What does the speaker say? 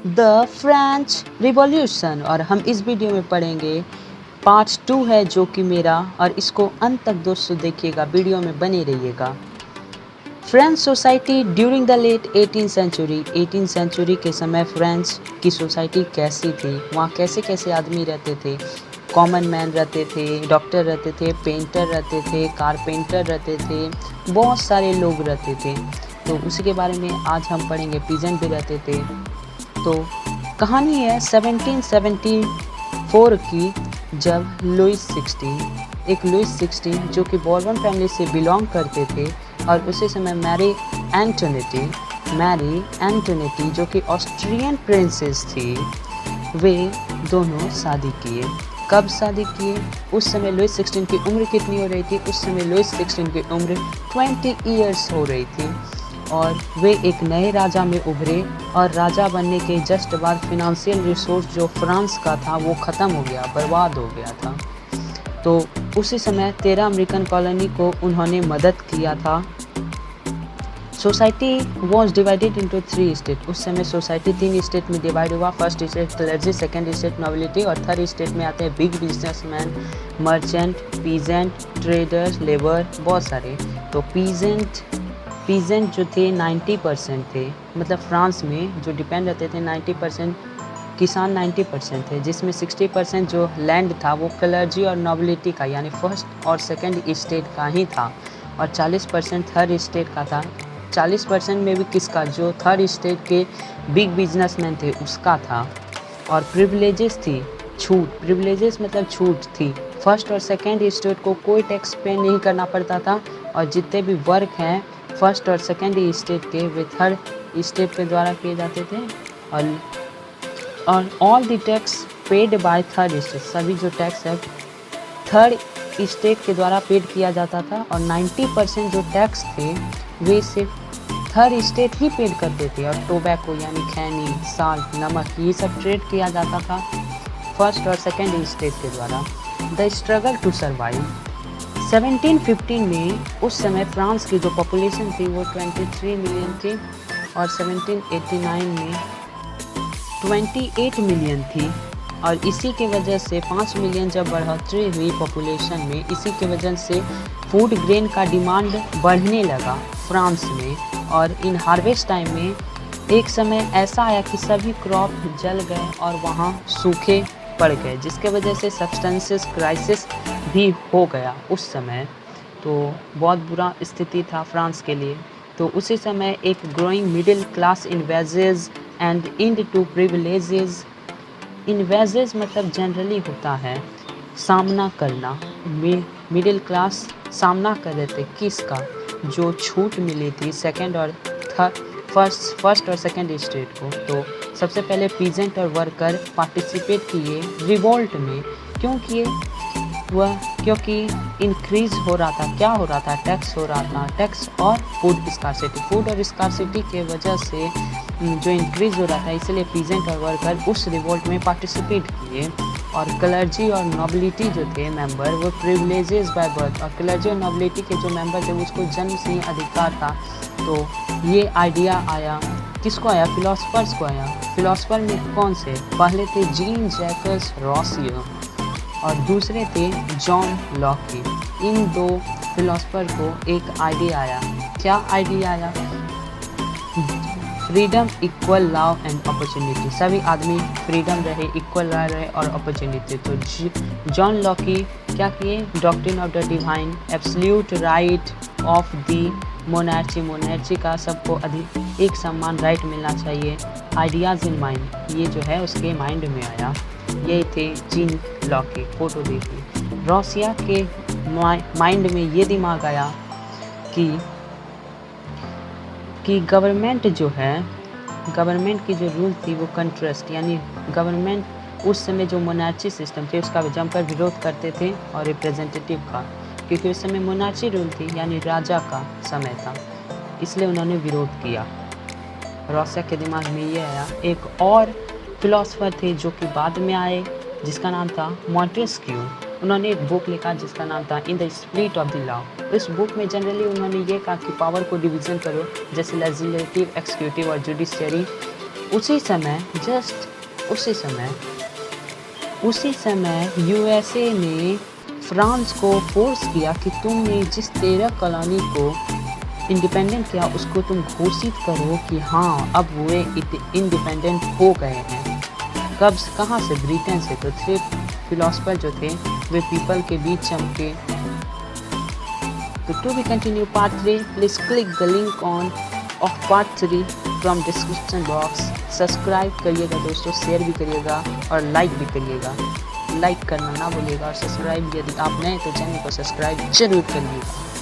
The French revolution. और हम इस वीडियो में पढ़ेंगे पार्ट 2 है जो कि मेरा, और इसको अंत तक दोस्तों देखिएगा, वीडियो में बने रहिएगा। French society during the late 18th century के समय फ्रेंच की सोसाइटी कैसी थी, वहाँ कैसे कैसे आदमी रहते थे। कॉमन मैन रहते थे, डॉक्टर रहते थे, पेंटर रहते थे, कारपेंटर रहते थे, बहुत सारे लोग रहते थे। तो उसी के बारे में आज हम पढ़ेंगे। पीजेंट भी रहते थे। तो कहानी है 1774 की, जब लुइस 16 जो कि बॉर्बन फैमिली से बिलोंग करते थे, और उसी समय मैरी एंटोनेटी जो कि ऑस्ट्रियन प्रिंसेस थी, वे दोनों शादी किए। कब शादी किए? उस समय लुइस 16 की उम्र कितनी हो रही थी? उस समय लुइस 16 की उम्र 20 ईयर्स हो रही थी, और वे एक नए राजा में उभरे। और राजा बनने के जस्ट बाद फिनेंशियल रिसोर्स जो फ्रांस का था वो ख़त्म हो गया, बर्बाद हो गया था। तो उसी समय 13 अमेरिकन कॉलोनी को उन्होंने मदद किया था। Society was divided into 3 state. उस समय सोसाइटी 3 स्टेट में डिवाइड हुआ। First state clergy, second state nobility, और थर्ड स्टेट में आते हैं big businessman, merchant, peasant, traders, labour, बहुत सारे। तो पीजेंट जो थे 90% थे, मतलब फ्रांस में जो डिपेंड रहते थे 90% किसान 90% थे, जिसमें 60% जो लैंड था वो क्लर्जी और नोबिलिटी का, यानी फर्स्ट और सेकंड स्टेट का ही था, और 40% थर्ड स्टेट का था। 40% में भी किसका? जो थर्ड स्टेट के बिग बिजनेसमैन थे उसका था। और प्रिविलेजेस थी, छूट, प्रिविलेजेस मतलब छूट थी। फर्स्ट और सेकंड स्टेट को कोई टैक्स पे नहीं करना पड़ता था, और जितने भी वर्क हैं फर्स्ट और सेकंड स्टेट के, वे थर्ड स्टेट के द्वारा किए जाते थे। और all the tax paid by third state, सभी जो टैक्स है थर्ड स्टेट के द्वारा पेड किया जाता था। और 90% जो टैक्स थे वे सिर्फ थर्ड स्टेट ही पेड करते थे। और टोबैको यानी खैनी, साल्ट, नमक, ये सब ट्रेड किया जाता था फर्स्ट और सेकेंड स्टेट के द्वारा। द स्ट्रगल टू सर्वाइव 1715 में, उस समय फ्रांस की जो पॉपुलेशन थी वो 23 मिलियन थी, और 1789 में 28 मिलियन थी। और इसी के वजह से 5 मिलियन जब बढ़ोतरी हुई पॉपुलेशन में, इसी के वजह से फूड ग्रेन का डिमांड बढ़ने लगा फ्रांस में। और इन हार्वेस्ट टाइम में एक समय ऐसा आया कि सभी क्रॉप जल गए और वहाँ सूखे पड़ गए, जिसके वजह से सब्सटेंसेस क्राइसिस भी हो गया उस समय। तो बहुत बुरा स्थिति था फ्रांस के लिए। तो उसी समय एक growing middle class invades and end to privileges. Invades मतलब जनरली होता है सामना करना। मिडिल क्लास सामना कर रहे थे किसका? जो छूट मिली थी सेकंड और फर्स्ट और सेकंड स्टेट को। तो सबसे पहले पीजेंट और वर्कर पार्टिसिपेट किए रिवोल्ट में। क्यों किए? वह क्योंकि इंक्रीज हो रहा था। क्या हो रहा था? टैक्स हो रहा था। टैक्स और फूड और स्कार्सिटी के वजह से जो इंक्रीज हो रहा था, इसलिए पीजेंट और वर्कर उस रिवोल्ट में पार्टिसिपेट किए। और क्लर्जी और नोबिलिटी जो थे मेंबर, वो प्रिविलेजेस बाय बर्थ। और क्लर्जी और नोबिलिटी के जो मेंबर थे उसको जन्म से ही अधिकार था। तो ये आइडिया आया, किसको आया? फिलोसफर्स को आया। फिलोसफर में कौन से? पहले थे जीन जैकस रोसियो, और दूसरे थे जॉन लॉकी। इन दो फिलोसफर को एक आइडिया आया। क्या आइडिया आया? Freedom, equal law and opportunity. सभी आदमी फ्रीडम रहे, इक्वल लॉ रहे और अपॉर्चुनिटी। तो जॉन लॉकी क्या किए? Doctrine of the divine, absolute right of the monarchy का सबको एक समान राइट मिलना चाहिए। आइडियाज़ इन माइंड, ये जो है उसके माइंड में आया। ये थे जीन लॉकी। फोटो देखिए। रोसिया के माइंड में ये दिमाग आया कि गवर्नमेंट जो है, गवर्नमेंट की जो रूल थी वो कंट्रास्ट, यानी गवर्नमेंट उस समय जो मोनार्ची सिस्टम थे उसका जमकर विरोध करते थे, और रिप्रेजेंटेटिव का, क्योंकि उस समय मोनार्ची रूल थी यानी राजा का समय था, इसलिए उन्होंने विरोध किया। रोसिया के दिमाग में ये आया। एक और फिलोसफर थे जो कि बाद में आए, जिसका नाम था मॉन्टेस्क्यू। उन्होंने एक बुक लिखा जिसका नाम था in the spirit of the law. इस बुक में जनरली उन्होंने ये कहा कि पावर को डिवीज़न करो, जैसे लेजिस्लेटिव, एक्सिक्यूटिव और जुडिशियरी। उसी समय यूएसए ने फ्रांस को फोर्स किया कि तुमने जिस 13 कॉलोनी को इंडिपेंडेंट किया उसको तुम घोषित करो कि हाँ अब वे इंडिपेंडेंट हो गए हैं। कहाँ से? ब्रिटेन से। तो 3 फिलोसफर जो थे वे पीपल के बीच चमके। तो to be continue part 3, please click the link of part 3 from description box. Subscribe करिएगा दोस्तों, शेयर भी करिएगा और लाइक भी करिएगा। लाइक करना ना भूलिएगा और सब्सक्राइब, यदि आप नए तो चैनल को सब्सक्राइब जरूर करिएगा।